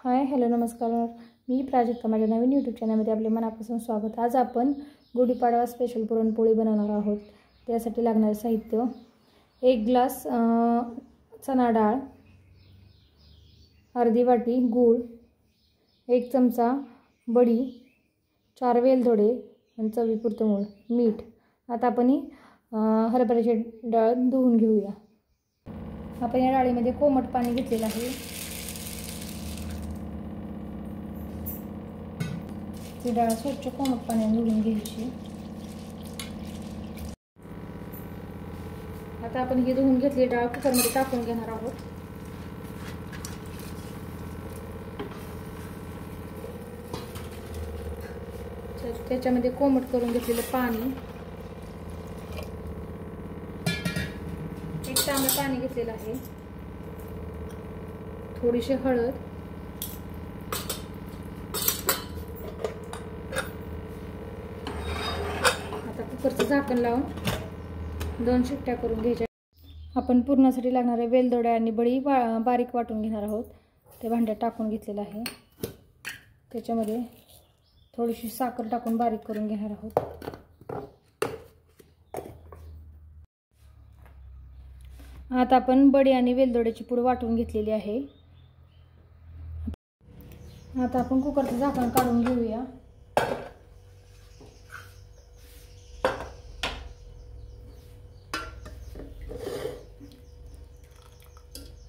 Hi hello नमस्कार, मी प्राजक्ता. माझ्या नवीन YouTube चॅनलमध्ये आपले मनापासून स्वागत. आज आपण गुढीपाडवा स्पेशल पुरणपोळी बनवणार आहोत. त्यासाठी लागणारे साहित्य: 1 ग्लास चणा डाळ, अर्धी वाटी गूळ, 1 चमचा बडी, 4 वेलदोडे आणि चवीपुरतं मीठ. आता आपण हरभऱ्याची डाळ धुवून घेऊया. आपण या डाळीमध्ये कोमट पाणी घेतलेलं आहे. ती डाळ स्वच्छ कोमट पाण्याने धुवून घ्यायची. आता आपण ही धुवून घेतलेली डाळ कुकरमध्ये टाकून घेणार आहोत. त्याच्यामध्ये कोमट करून घेतलेलं पाणी, 1 तांब्या पाणी घेतलेलं आहे, थोडीशी हळद, कुकरचं झाकण लावून 2 शिट्ट्या करून घ्यायच्या. आपण पुरणासाठी लागणारे वेलदोडे आणि बडी बारीक वाटून घेणार आहोत. ते भांड्यात टाकून घेतलेलं आहे. त्याच्यामध्ये थोडीशी साखर टाकून बारीक करून घेणार आहोत. आता आपण बडी आणि वेलदोड्याची पूड वाटून घेतलेली आहे. आता आपण कुकरचं झाकण काढून घेऊया.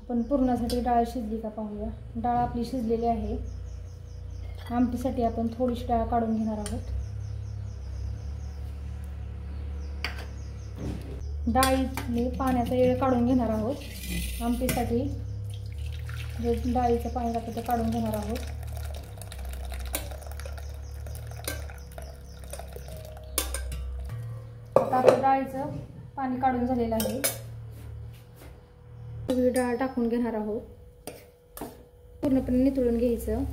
आपण पुरणासाठी डाळ शिजली का पाहूया. डाळ आपली शिजलेली आहे. आमटीसाठी आपण थोडीशी डाळ काढून घेणार आहोत. डाळीतले पाण्याचा येळ काढून घेणार आहोत. आमटीसाठी जे डाळीचं पाणी लागतं ते काढून घेणार आहोत. आता आपलं डाळीचं पाणी काढून झालेलं आहे. डाळ टाकून घेणार आहोत. पूर्णपणे नितळून घ्यायचं.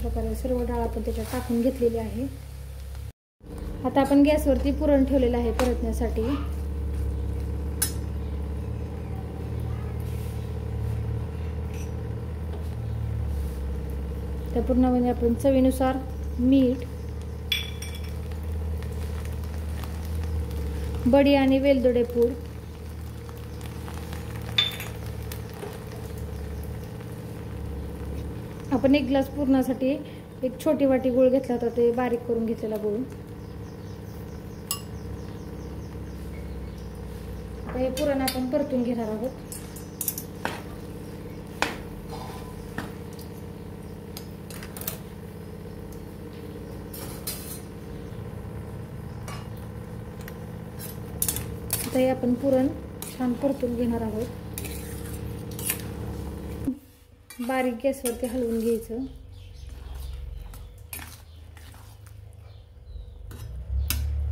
प्रकारे सर्व डाळ आपण त्याच्यात टाकून घेतलेली आहे. आता आपण गॅसवरती पुरण ठेवलेलं आहे परतण्यासाठी. त्या पुरणामध्ये आपण चवीनुसार मीठ, बडी आणि वेलदोडे पूड, आपण 1 ग्लास पुरणासाठी 1 छोटी वाटी गूळ घेतला होता. ते बारीक करून घेतलेला गूळ. आता हे पुरण आपण परतून घेणार आहोत. आता हे आपण पुरण छान परतून घेणार आहोत. बारीक गॅसवरती हलवून घ्यायचं.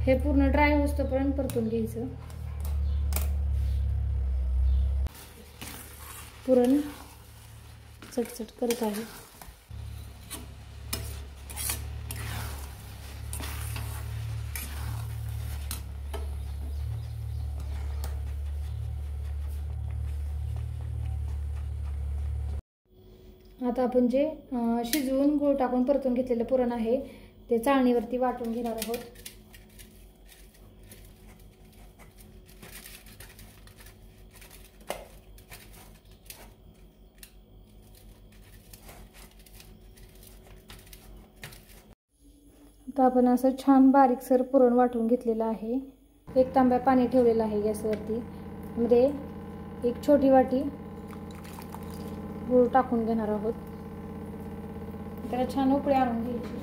हे पूर्ण ड्राय होईपर्यंत परतून घ्यायचं. पुरण चटचट करत आहे. आता आपण जे शिजवून गूळ टाकून परतून घेतलेलं पुरण आहे ते चाळणीवरती वाटून घेणार आहोत. आता आपण असं छान बारीकसर पुरण वाटून घेतलेलं आहे. 1 तांब्या पाणी ठेवलेलं आहे गॅसवरती. मध्ये 1 छोटी वाटी गूळ टाकून घेणार आहोत. त्याला छान उकळी आणून घ्यायची.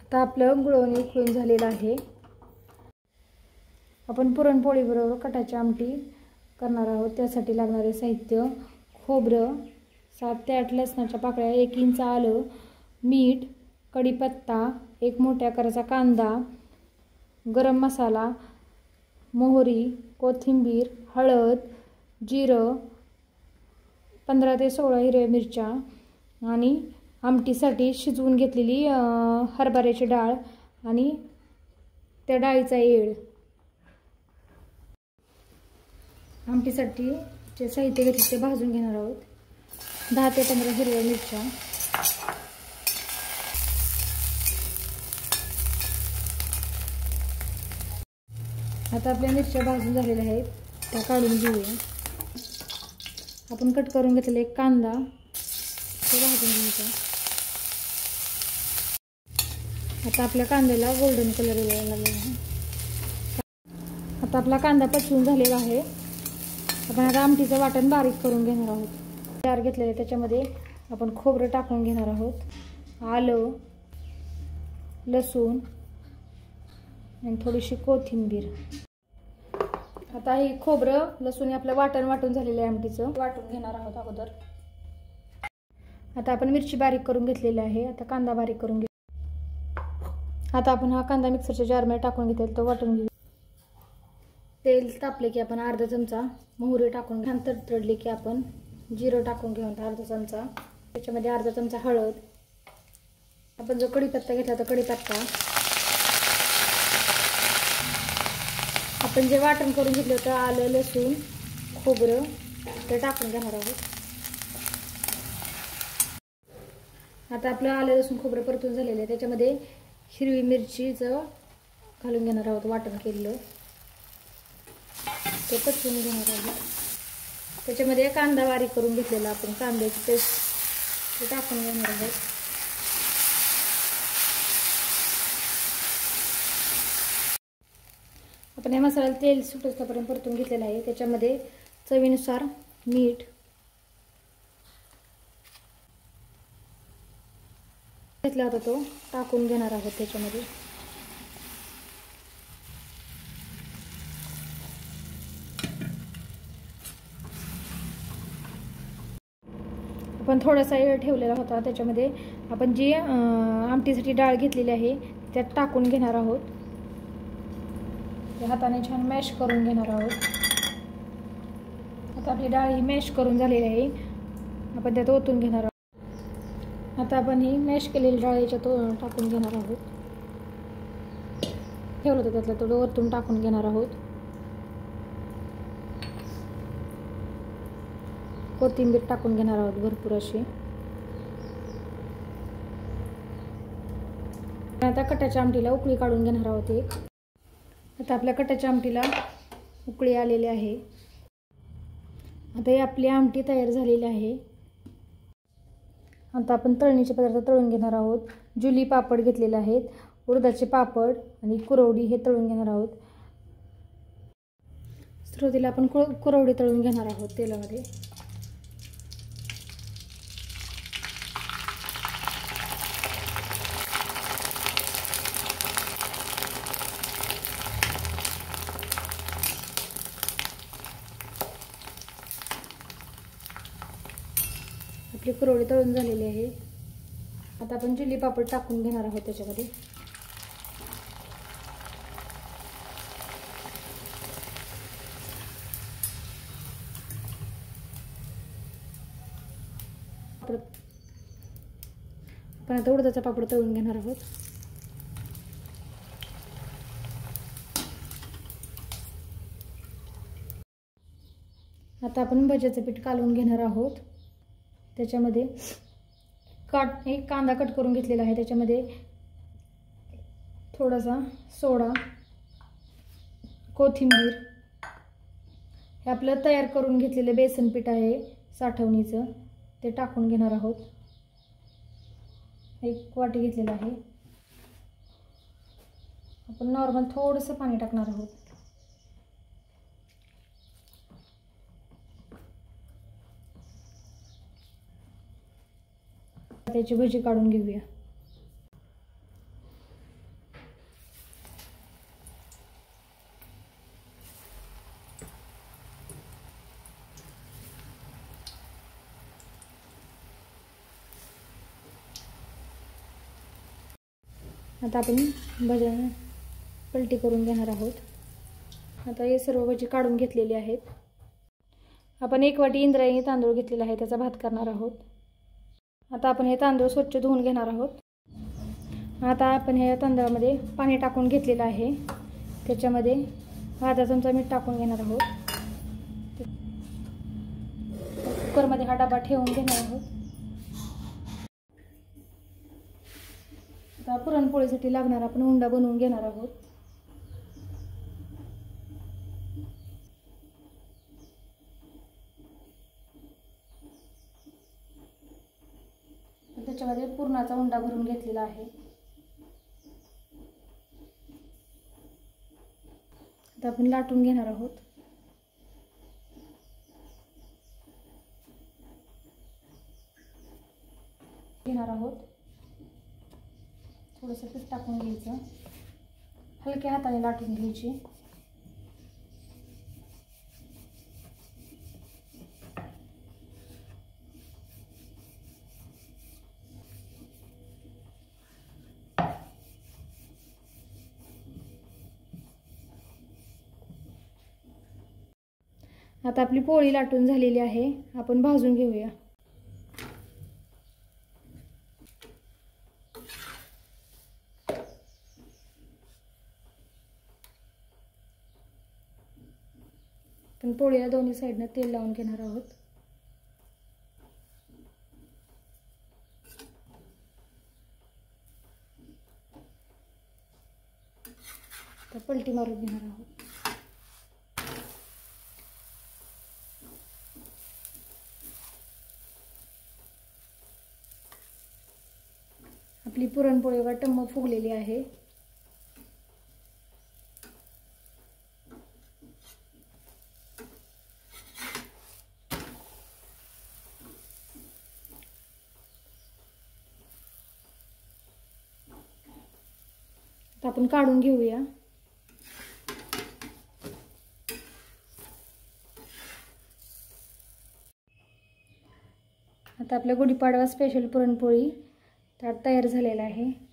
आता आपलं गुळवणी उकळून झालेलं आहे. आपण पुरणपोळी बरोबर कटाची आमटी करणार आहोत. त्यासाठी लागणारे साहित्य: खोबरं, 7 ते 8 लसणाच्या पाकळ्या, 1 इंच आलं, मीठ, कढीपत्ता, 1 मोठ्या आकाराचा कांदा, गरम मसाला, मोहरी, कोथिंबीर, हळद, जिरं, 15 ते 16 हिरव्या मिरच्या आणि आमटीसाठी शिजवून घेतलेली हरभऱ्याची डाळ आणि त्या डाळीचा येळ. आमटीसाठी जे साहित्य घेतले ते भाजून घेणार आहोत. 10 ते 15 हिरव्या मिरच्या, आता आपल्या मिरच्या भाजून झालेल्या आहेत त्या काढून घेऊया. आपण कट करून घेतलेला एक कांदा तो भाजून घ्यायचा. आता आपल्या कांद्याला गोल्डन कलर यायला लागलेला आहे. आता आपला कांदा पचवून झालेला आहे. आपण आता आमटीचं वाटण बारीक करून घेणार आहोत. तयार घेतलेले त्याच्यामध्ये आपण खोबरं टाकून घेणार आहोत, आलं, लसूण आणि थोडीशी कोथिंबीर. आता हे खोबरं लसूण आपलं वाटण वाटून झालेलं आहे. आमटीचं वाटून घेणार आहोत अगोदर. आता आपण मिरची बारीक करून घेतलेली आहे. आता कांदा बारीक करून घेऊ. आता आपण हा कांदा मिक्सरच्या जारमध्ये टाकून घेतलेला तो वाटून घेऊ. तेल तापले की आपण अर्धा चमचा मोहरी टाकून घ्या. तडतडली की आपण जिरं टाकून घेऊन अर्धा चमचा, त्याच्यामध्ये अर्धा चमचा हळद. आपण जो कढीपत्ता घेतला तर कढीपत्ता, आपण जे वाटण करून घेतलं होतं आलं लसूण खोबरं ते टाकून घेणार आहोत. आता आपलं आलं लसूण खोबरं परतून झालेलं आहे. त्याच्यामध्ये हिरवी मिरचीचं घालून घेणार आहोत वाटण केलेलं ते पचवून घेणार आहोत. त्याच्यामध्ये कांदा बारीक करून घेतलेला आपण कांद्याची पेस्ट ते टाकून घेणार आहोत. आपण या मसाल्याला तेल सुटोपर्यंत परतून घेतलेलं आहे. त्याच्यामध्ये चवीनुसार मीठ, घेतला होता तो टाकून घेणार आहोत. त्याच्यामध्ये आपण थोडासा वेळ ठेवलेला होता. त्याच्यामध्ये आपण जी आमटीसाठी डाळ घेतलेली आहे त्यात टाकून घेणार आहोत. हाताने छान मॅश करून घेणार आहोत. आता आपली डाळ ही मॅश करून झालेली आहे. आपण त्यात ओतून घेणार आहोत. आता आपण ही मॅश केलेली डाळ याच्यात टाकून घेणार आहोत. ठेवलं होतं त्यातलं थोडं ओतून टाकून घेणार आहोत. कोथिंबीर टाकून घेणार आहोत भरपूर अशी. आता कटाच्या आमटीला उकळी काढून घेणार आहोत एक. आता आपल्या कटाच्या आमटीला उकळी आलेली आहे. आता ही आपली आमटी तयार झालेली आहे. आता आपण तळणीचे पदार्थ तळून घेणार आहोत. जुली पापड घेतलेले आहेत, उडदाचे पापड आणि कुरवडी हे तळून घेणार आहोत. सुरुवातीला आपण कुरवडी तळून घेणार आहोत तेलामध्ये. आपली कुरवडी तळून झालेली आहे. आता आपण जुली पापड टाकून घेणार आहोत त्याच्यामध्ये. आपण आता उडदाचा पापड तळून घेणार आहोत. आता आपण भज्याचं पीठ कालवून घेणार आहोत. त्याच्यामध्ये एक कांदा कट करून घेतलेला आहे. त्याच्यामध्ये थोडासा सोडा, कोथिंबीर, हे आपलं तयार करून घेतलेलं बेसन पीठ आहे साठवणीचं ते टाकून घेणार आहोत. एक वाटी घेतलेलं आहे. आपण नॉर्मल थोडंसं पाणी टाकणार आहोत. त्याची भजी काढून घेऊया. आता आपण भजी पलटी करून घेणार आहोत. आता हे सर्व भजी काढून घेतलेली आहेत. आपण एक वाटी इंद्रायणी तांदूळ घेतलेला आहे त्याचा भात करणार आहोत. आता आपण हे तांदूळ स्वच्छ धुवून घेणार आहोत. आता आपण ह्या तांदळामध्ये पाणी टाकून घेतलेलं आहे. त्याच्यामध्ये अर्धा चमचा मीठ टाकून घेणार आहोत. ते कुकरमध्ये हा डबा ठेवून घेणार आहोत. आता पुरणपोळीसाठी लागणार आपण उंडा बनवून घेणार आहोत. त्याच्यामध्ये पुरणाचा उंडा भरून घेतलेला आहे. आता आपण लाटून घेणार आहोत. थोडंसं पीठ टाकून घ्यायचं, हलक्या हाताने लाटून घ्यायची. आता आपली पोळी लाटून झालेली आहे, आपण भाजून घेऊया. आपण पोळीला दोन्ही साईडनं तेल लावून घेणार आहोत. तर पलटी मारून घेणार आहोत. आपली पुरणपोळी बघा टम्म फुगलेली आहे. आता आपण काढून घेऊया. आता आपल्या गुढीपाडवा स्पेशल पुरणपोळी ताट तयार झालेला आहे.